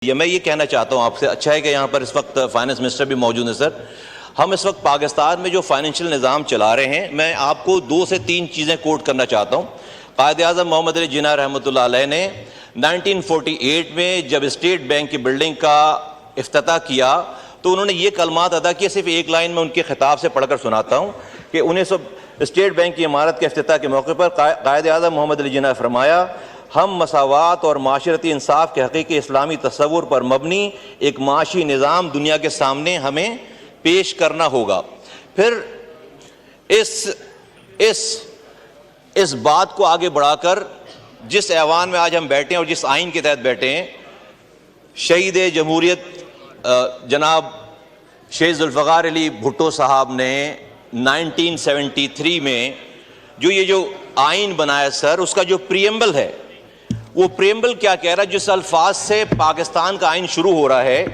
میں یہ کہنا چاہتا ہوں آپ سے، اچھا ہے کہ یہاں پر اس وقت فائنانس منسٹر بھی موجود ہیں۔ سر، ہم اس وقت پاکستان میں جو فائنینشیل نظام چلا رہے ہیں، میں آپ کو 2 سے 3 چیزیں کوٹ کرنا چاہتا ہوں۔ قائد اعظم محمد علی جناح رحمۃ اللہ علیہ نے 1948 میں جب اسٹیٹ بینک کی بلڈنگ کا افتتاح کیا تو انہوں نے یہ کلمات ادا کیے، صرف ایک لائن میں ان کے خطاب سے پڑھ کر سناتا ہوں کہ اسٹیٹ بینک کی عمارت کے افتتاح کے موقع پر قائد اعظم محمد علی جناح نے فرمایا، ہم مساوات اور معاشرتی انصاف کے حقیقی اسلامی تصور پر مبنی ایک معاشی نظام دنیا کے سامنے ہمیں پیش کرنا ہوگا۔ پھر اس بات کو آگے بڑھا کر جس ایوان میں آج ہم بیٹھے ہیں اور جس آئین کے تحت بیٹھے ہیں، شہید جمہوریت جناب شہید ذوالفقار علی بھٹو صاحب نے 1973 میں جو آئین بنایا سر، اس کا جو پریمبل ہے، وہ پریمبل کیا کہہ رہا ہے؟ جس الفاظ سے پاکستان کا آئین شروع ہو رہا ہے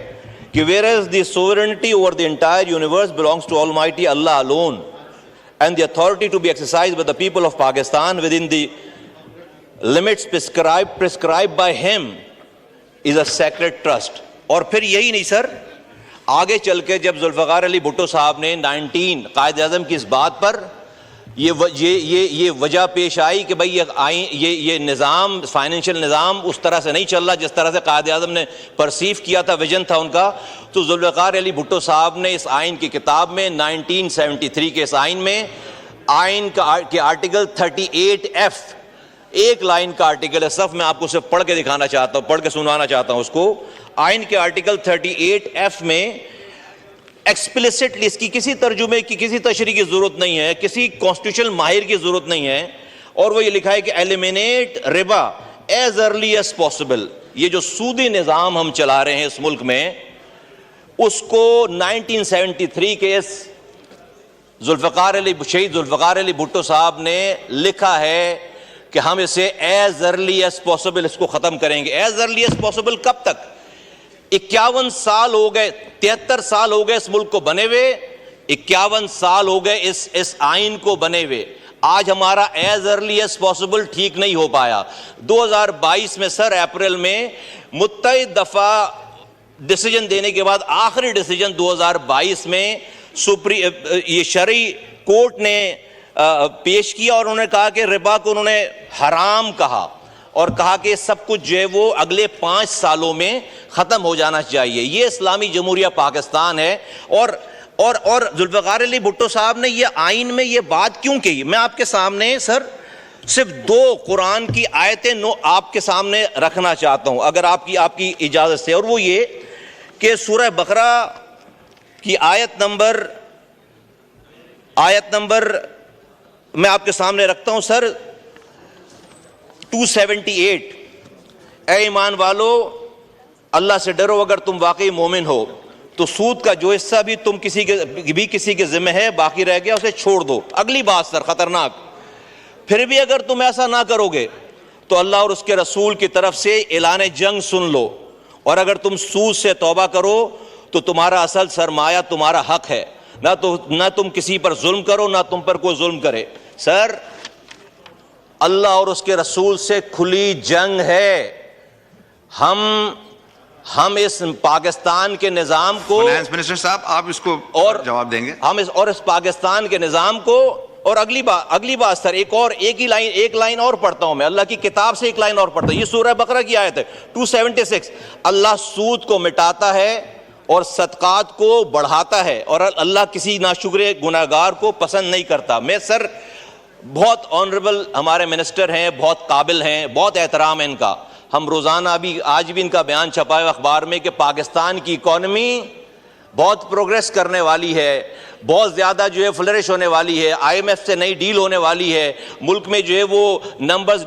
کہ whereas the sovereignty over the entire universe belongs to Almighty Allah alone and the authority to be exercised by the people of Pakistan within the limits prescribed by him is a sacred trust۔ اور پھر یہی نہیں سر، آگے چل کے جب ذوالفقار علی بھٹو صاحب نے قائد اعظم کی اس بات پر یہ وجہ پیش آئی کہ بھئی یہ نظام، فائنینشیل نظام اس طرح سے نہیں چل رہا جس طرح سے قائد اعظم نے پرسیو کیا تھا، ویژن تھا ان کا، تو ذوالفقار علی بھٹو صاحب نے اس آئین کی کتاب میں 1973 کے اس آئین میں آئین کے آرٹیکل 38F، ایک لائن کا آرٹیکل ہے، صرف میں آپ کو صرف پڑھ کے دکھانا چاہتا ہوں، پڑھ کے سنوانا چاہتا ہوں اس کو۔ آئین کے آرٹیکل 38F میں ایکسپلیسٹلی، اس کی کسی ترجمے کی، کسی تشریح کی ضرورت نہیں ہے، کسی کانسٹیٹیوشنل ماہر کی ضرورت نہیں ہے، اور وہ یہ لکھا ہے کہ ایلیمینیٹ ربا ایز ارلی ایز پاسبل۔ یہ جو سودی نظام ہم چلا رہے ہیں اس ملک میں، اس کو 1973 کے اس شہید ذوالفقار علی بھٹو صاحب نے لکھا ہے کہ ہم اسے ایز ارلی ایز پاسبل اس کو ختم کریں گے۔ ایز ارلی ایز پاسبل کب تک؟ 51 سال ہو گئے، 73 سال ہو گئے اس ملک کو بنے ہوئے، 51 سال ہو گئے اس آئین کو بنے ہوئے، آج ہمارا ایز ارلی ایز پاسبل ٹھیک نہیں ہو پایا۔ 2022 میں سر، اپریل میں متعدد دفعہ ڈیسیجن دینے کے بعد آخری ڈیسیجن 2022 میں یہ شرعی کورٹ نے پیش کیا، اور انہوں نے کہا کہ ربا کو انہوں نے حرام کہا، اور کہا کہ سب کچھ جو ہے وہ اگلے 5 سالوں میں ختم ہو جانا چاہیے۔ یہ اسلامی جمہوریہ پاکستان ہے۔ اور ذوالفقار علی بھٹو صاحب نے یہ آئین میں یہ بات کیوں کہی؟ میں آپ کے سامنے سر صرف 2 قرآن کی آیتیں آپ کے سامنے رکھنا چاہتا ہوں، اگر آپ کی اجازت سے، اور وہ یہ کہ سورہ بقرہ کی آیت نمبر میں آپ کے سامنے رکھتا ہوں سر، 278۔ اے ایمان والو، اللہ سے ڈرو اگر تم واقعی مومن ہو، تو سود کا جو حصہ بھی کسی کے ذمہ ہے باقی رہ گیا اسے چھوڑ دو۔ اگلی بات سر خطرناک، پھر بھی اگر تم ایسا نہ کرو گے تو اللہ اور اس کے رسول کی طرف سے اعلان جنگ سن لو، اور اگر تم سود سے توبہ کرو تو تمہارا اصل سرمایہ تمہارا حق ہے، نہ تم کسی پر ظلم کرو، نہ تم پر کوئی ظلم کرے۔ سر، اللہ اور اس کے رسول سے کھلی جنگ ہے۔ ہم اس پاکستان کے نظام کو، فائنانس منسٹر صاحب آپ اس کو جواب دیں گے، اس پاکستان کے نظام کو، اور اگلی بات سر، ایک لائن اور پڑھتا ہوں میں، اللہ کی کتاب سے ایک لائن اور پڑھتا ہوں، یہ سورہ بقرہ کی آیت ہے 276۔ اللہ سود کو مٹاتا ہے اور صدقات کو بڑھاتا ہے، اور اللہ کسی ناشکر گناہگار کو پسند نہیں کرتا۔ میں سر، بہت آنریبل ہمارے منسٹر ہیں، بہت قابل ہیں، بہت احترام ہے ان کا، ہم روزانہ آج بھی ان کا بیان چھپا ہے اخبار میں کہ پاکستان کی اکانومی بہت پروگریس کرنے والی ہے، بہت زیادہ جو ہے فلرش ہونے والی ہے، IMF سے نئی ڈیل ہونے والی ہے، ملک میں جو ہے وہ نمبرز،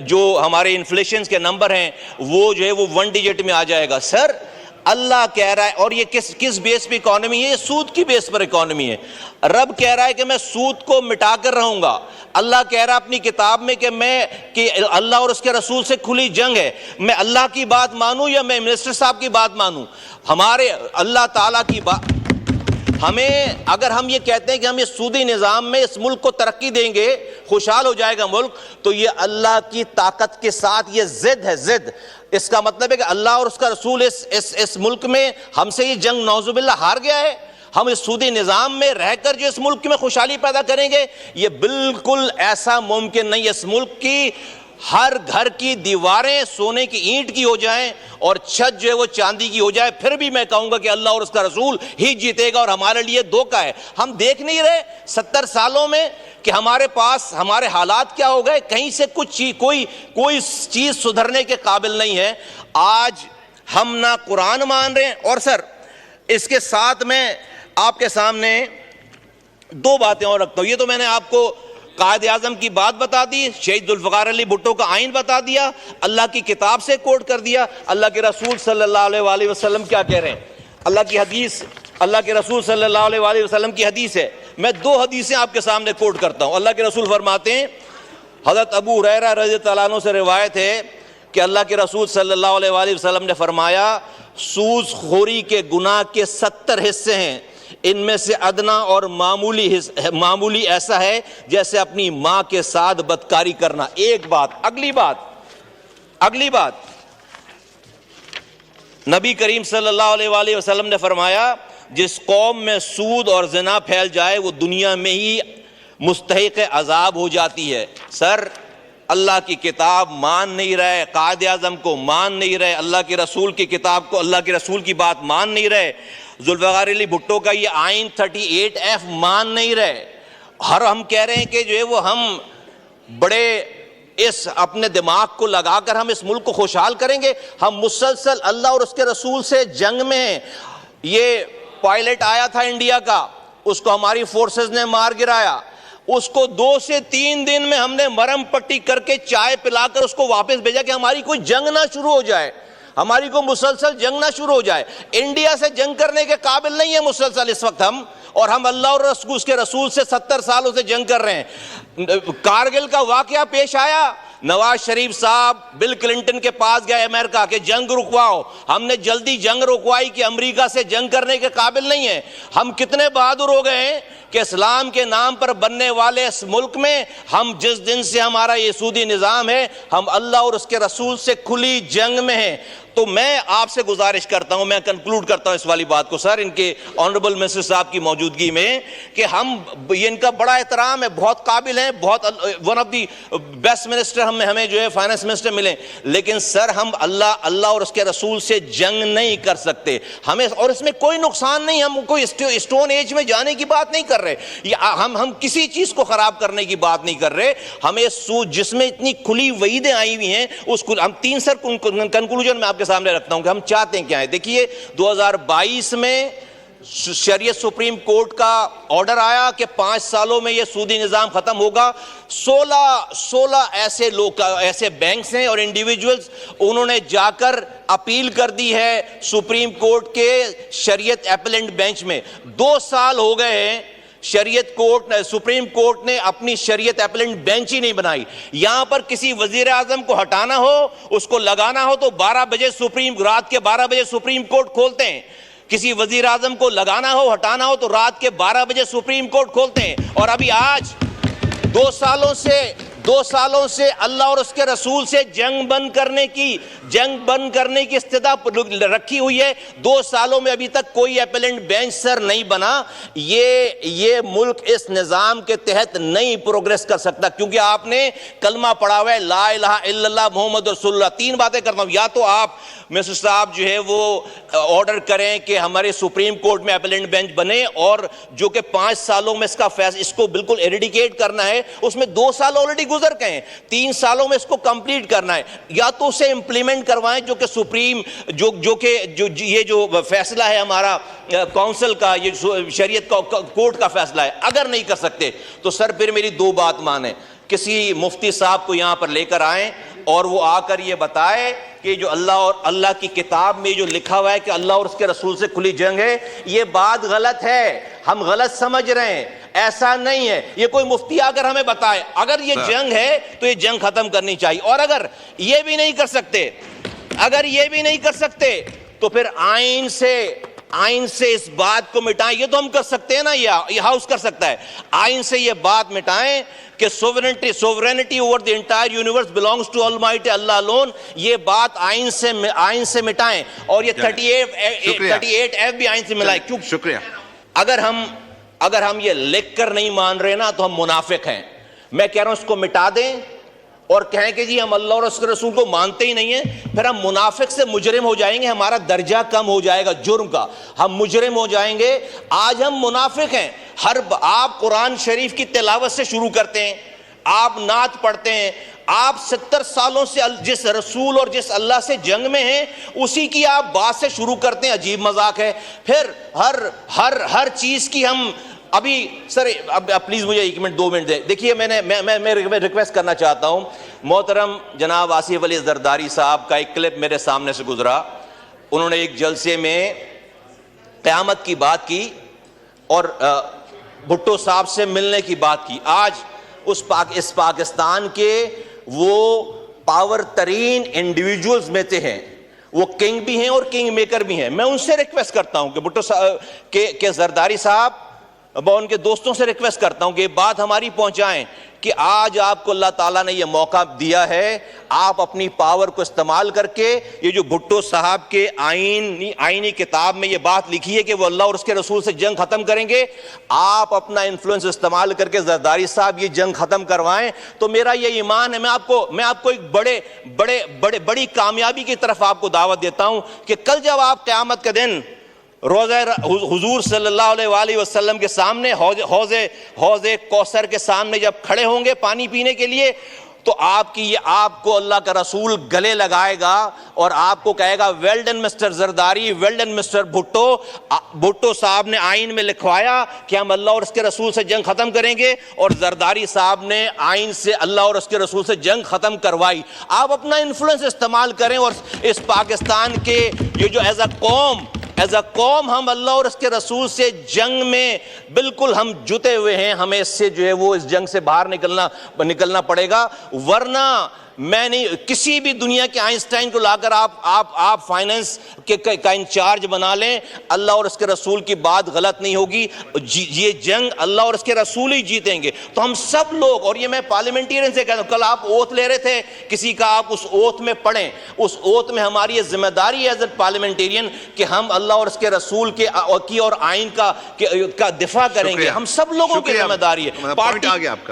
جو ہمارے انفلیشن کے نمبر ہیں، وہ جو ہے وہ 1 ڈیجٹ میں آ جائے گا۔ سر، اللہ کہہ رہا ہے، اور یہ کس بیس پہ اکانومی ہے؟ یہ سود کی بیس پر اکانومی ہے۔ رب کہہ رہا ہے کہ میں سود کو مٹا کر رہوں گا۔ اللہ کہہ رہا ہے اپنی کتاب میں کہ اللہ اور اس کے رسول سے کھلی جنگ ہے، میں اللہ کی بات مانوں یا میں منسٹر صاحب کی بات مانوں؟ ہمارے اللہ تعالیٰ کی بات، اگر ہم یہ کہتے ہیں کہ ہم اس سودی نظام میں اس ملک کو ترقی دیں گے، خوشحال ہو جائے گا ملک، تو یہ اللہ کی طاقت کے ساتھ یہ ضد ہے، ضد۔ اس کا مطلب ہے کہ اللہ اور اس کا رسول اس ملک میں ہم سے یہ جنگ نعوذ باللہ ہار گیا ہے. ہم اس سودی نظام میں رہ کر جو اس ملک میں خوشحالی پیدا کریں گے, یہ بالکل ایسا ممکن نہیں. اس ملک کی ہر گھر کی دیواریں سونے کی اینٹ کی ہو جائیں اور چھت جو ہے وہ چاندی کی ہو جائے, پھر بھی میں کہوں گا کہ اللہ اور اس کا رسول ہی جیتے گا, اور ہمارے لیے دھوکہ ہے. ہم دیکھ نہیں رہے 70 سالوں میں کہ ہمارے پاس ہمارے حالات کیا ہو گئے, کہیں سے کچھ چیز کوئی چیز سدھرنے کے قابل نہیں ہے. آج ہم نہ قرآن مان رہے ہیں. اور سر اس کے ساتھ میں آپ کے سامنے 2 باتیں اور رکھتا ہوں. یہ تو میں نے آپ کو قائد اعظم کی بات بتا دی, شہید ذوالفقار علی بھٹو کا آئین بتا دیا, اللہ کی کتاب سے کوٹ کر دیا. اللہ کے رسول صلی اللہ علیہ وآلہ وسلم کیا کہہ رہے ہیں, اللہ کی حدیث, اللہ کے رسول صلی اللہ علیہ وآلہ وسلم کی حدیث ہے. میں 2 حدیثیں آپ کے سامنے کوٹ کرتا ہوں. اللہ کے رسول فرماتے ہیں, حضرت ابو ہریرہ رضی اللہ عنہ سے روایت ہے کہ اللہ کے رسول صلی اللہ علیہ وآلہ وسلم نے فرمایا, سود خوری کے گناہ کے 70 حصے ہیں, ان میں سے ادنا اور معمولی ایسا ہے جیسے اپنی ماں کے ساتھ بدکاری کرنا. ایک بات. اگلی بات نبی کریم صلی اللہ علیہ وآلہ وسلم نے فرمایا, جس قوم میں سود اور زنا پھیل جائے وہ دنیا میں ہی مستحق عذاب ہو جاتی ہے. سر اللہ کی کتاب مان نہیں رہے, قائد اعظم کو مان نہیں رہے, اللہ کے رسول کی کتاب کو, اللہ کے رسول کی بات مان نہیں رہے, ذوالفقار علی بھٹو کا یہ آئین 38F مان نہیں رہے. ہم کہہ رہے ہیں کہ جو ہے وہ ہم بڑے اس اپنے دماغ کو لگا کر ہم اس ملک کو خوشحال کریں گے. ہم مسلسل اللہ اور اس کے رسول سے جنگ میں ہیں. یہ پائلٹ آیا تھا انڈیا کا, اس کو ہماری فورسز نے مار گرایا, اس کو 2 سے 3 دن میں ہم نے مرم پٹی کر کے چائے پلا کر اس کو واپس بھیجا کہ ہماری کوئی جنگ نہ شروع ہو جائے, ہماری کو مسلسل جنگ نہ شروع ہو جائے. انڈیا سے جنگ کرنے کے قابل نہیں ہے مسلسل اس وقت ہم, اور ہم اللہ اور اس کے رسول سے 70 سالوں سے جنگ کر رہے ہیں. کارگل کا واقعہ پیش آیا, نواز شریف صاحب بل کلنٹن کے پاس گئے امریکہ کہ جنگ رکواؤ. ہم نے جلدی جنگ رکوائی کہ امریکہ سے جنگ کرنے کے قابل نہیں ہے. ہم کتنے بہادر ہو گئے ہیں کہ اسلام کے نام پر بننے والے اس ملک میں ہم جس دن سے ہمارا یہ سودی نظام ہے, ہم اللہ اور اس کے رسول سے کھلی جنگ میں ہیں. تو میں آپ سے گزارش کرتا ہوں, میں کنکلوڈ کرتا ہوں اس والی بات کو سر, ان کے آنریبل منسٹر صاحب کی موجودگی میں, کہ ہم یہ ان کا بڑا احترام ہے, بہت قابل ہیں, بہت one of the best minister ہمیں جو ہے فائنانس منسٹر ملیں, لیکن سر ہم اللہ اور اس کے رسول سے جنگ نہیں کر سکتے. ہمیں اور اس میں کوئی نقصان نہیں, ہم کوئی اسٹون ایج میں جانے کی بات نہیں کر رہے, ہم کسی چیز کو خراب کرنے کی بات نہیں کر رہے. ہمیں سود جس میں اتنی کھلی وعیدیں آئی ہوئی ہیں, اس کو ہم 3 سر کنکلوژن میں آپ کے سامنے رکھتا ہوں کہ ہم چاہتے ہیں کیا ہے. دیکھیے 2022 میں شریعت سپریم کورٹ کا آرڈر آیا کہ 5 سالوں میں یہ سودی نظام ختم ہوگا. 16 ایسے لوگ, ایسے بینکس ہیں اور انڈیویجولز, انہوں نے جا کر اپیل کر دی ہے سپریم کورٹ کے شریعت اپیلنٹ بینچ میں. 2 سال ہو گئے ہیں سپریم کورٹ نے اپنی شریعت اپیلنٹ بینچ ہی نہیں بنائی. یہاں پر کسی وزیر اعظم کو ہٹانا ہو, اس کو لگانا ہو تو 12 بجے رات کے 12 بجے سپریم کورٹ کھولتے ہیں. کسی وزیر اعظم کو لگانا ہو, ہٹانا ہو تو رات کے 12 بجے سپریم کورٹ کھولتے ہیں. اور ابھی آج 2 سالوں سے اللہ اور اس کے رسول سے جنگ بند کرنے کی استدعا رکھی ہوئی ہے. 2 سالوں میں ابھی تک کوئی اپیلنٹ بینچ سر نہیں بنا. یہ ملک اس نظام کے تحت نہیں پروگریس کر سکتا, کیونکہ آپ نے کلمہ پڑھا ہوا ہے لا الہ الا اللہ محمد رسول اللہ. 3 باتیں کرتا ہوں, یا تو آپ منسٹر صاحب جو ہے وہ آرڈر کریں کہ ہمارے سپریم کورٹ میں اپیلنٹ بینچ بنے, اور جو کہ 5 سالوں میں اس کو بالکل ایریڈیکیٹ کرنا ہے, اس میں 2 سال آلریڈی گزر گئے ہیں, 3 سالوں میں اس کو کمپلیٹ کرنا ہے. یا تو اسے امپلیمنٹ کروائیں جو کہ سپریم یہ جو فیصلہ ہے ہمارا کونسل کا, یہ شریعت کورٹ کا فیصلہ ہے. اگر نہیں کر سکتے تو سر پھر میری 2 بات مانیں, کسی مفتی صاحب کو یہاں پر لے کر آئیں اور وہ آ کر یہ بتائے کہ جو اللہ کی کتاب میں جو لکھا ہوا ہے کہ اللہ اور اس کے رسول سے کھلی جنگ ہے, یہ بات غلط ہے, ہم غلط سمجھ رہے ہیں, ایسا نہیں ہے. یہ کوئی مفتی آ کر ہمیں بتائے اگر یہ جنگ ہے تو یہ جنگ ختم کرنی چاہیے. اور اگر یہ بھی نہیں کر سکتے تو پھر آئین سے اس بات کو مٹائیں. یہ تو ہم کر سکتے ہیں نا, یہ ہاؤس کر سکتا ہے. آئین سے یہ بات مٹائیں کہ sovereignty over the entire universe belongs to Almighty Allah alone. یہ بات آئین سے مٹائیں. اور یہ 38F بھی آئین سے ملائیں. کیوں؟ شکریہ. اگر ہم یہ لکھ کر نہیں مان رہے نا تو ہم منافق ہیں. میں کہہ رہا ہوں اس کو مٹا دیں اور کہیں کہ جی ہم اللہ اور اس کے رسول کو مانتے ہی نہیں ہیں, پھر ہم منافق سے مجرم ہو جائیں گے, ہمارا درجہ کم ہو جائے گا جرم کا, ہم مجرم ہو جائیں گے. آج ہم منافق ہیں. آپ قرآن شریف کی تلاوت سے شروع کرتے ہیں, آپ نعت پڑھتے ہیں, آپ 70 سالوں سے جس رسول اور جس اللہ سے جنگ میں ہیں اسی کی آپ بات سے شروع کرتے ہیں. عجیب مذاق ہے. پھر ہر چیز کی ہم ابھی سر اب پلیز مجھے 1 منٹ 2 منٹ دیں. دیکھیے میں ریکویسٹ کرنا چاہتا ہوں. محترم جناب آصف علی زرداری صاحب کا ایک کلپ میرے سامنے سے گزرا. انہوں نے ایک جلسے میں قیامت کی بات کی اور بھٹو صاحب سے ملنے کی بات کی. آج اس پاکستان کے وہ پاور ترین انڈیویجولز میں سے ہیں, وہ کنگ بھی ہیں اور کنگ میکر بھی ہیں. میں ان سے ریکویسٹ کرتا ہوں کہ بھٹو صاحب کہ زرداری صاحب, میں ان کے دوستوں سے ریکویسٹ کرتا ہوں کہ یہ بات ہماری پہنچائیں کہ آج آپ کو اللہ تعالیٰ نے یہ موقع دیا ہے, آپ اپنی پاور کو استعمال کر کے یہ جو بھٹو صاحب کے آئینی کتاب میں یہ بات لکھی ہے کہ وہ اللہ اور اس کے رسول سے جنگ ختم کریں گے, آپ اپنا انفلوئنس استعمال کر کے زرداری صاحب یہ جنگ ختم کروائیں. تو میرا یہ ایمان ہے, میں آپ کو ایک بڑی کامیابی کی طرف آپ کو دعوت دیتا ہوں کہ کل جب آپ قیامت کے دن روزہ حضور صلی اللہ علیہ وآلہ وسلم کے سامنے حوض کوثر کے سامنے جب کھڑے ہوں گے پانی پینے کے لیے, تو آپ کو اللہ کا رسول گلے لگائے گا اور آپ کو کہے گا well done mister Zardari, well done mister Bhutto. Bhutto صاحب نے آئین میں لکھوایا کہ ہم اللہ اور اس کے رسول سے جنگ ختم کریں گے, اور زرداری صاحب نے آئین سے اللہ اور اس کے رسول سے جنگ ختم کروائی. آپ اپنا انفلوئنس استعمال کریں اور اس پاکستان کے یہ جو ایز اے قوم ہم اللہ اور اس کے رسول سے جنگ میں بالکل ہم جتے ہوئے ہیں, ہمیں اس سے جو ہے وہ اس جنگ سے باہر نکلنا پڑے گا. ورنہ میں نہیں, کسی بھی دنیا کے آئنسٹائن کو لا کر آپ فائنینس کا انچارج بنا لیں, اللہ اور اس کے رسول کی بات غلط نہیں ہوگی. یہ جنگ اللہ اور اس کے رسول ہی جیتیں گے. تو ہم سب لوگ, اور یہ میں پارلیمنٹیرین سے کہتا ہوں, کل آپ اوتھ لے رہے تھے کسی کا, آپ اس اوتھ میں پڑھیں. اس اوتھ میں ہماری یہ ذمہ داری ہے ایز اے پارلیمنٹیرین کہ ہم اللہ اور اس کے رسول کی اور آئین کا دفاع کریں گے. ہم سب لوگوں کی ذمہ داری ہے. پوائنٹ آ گیا آپ کا.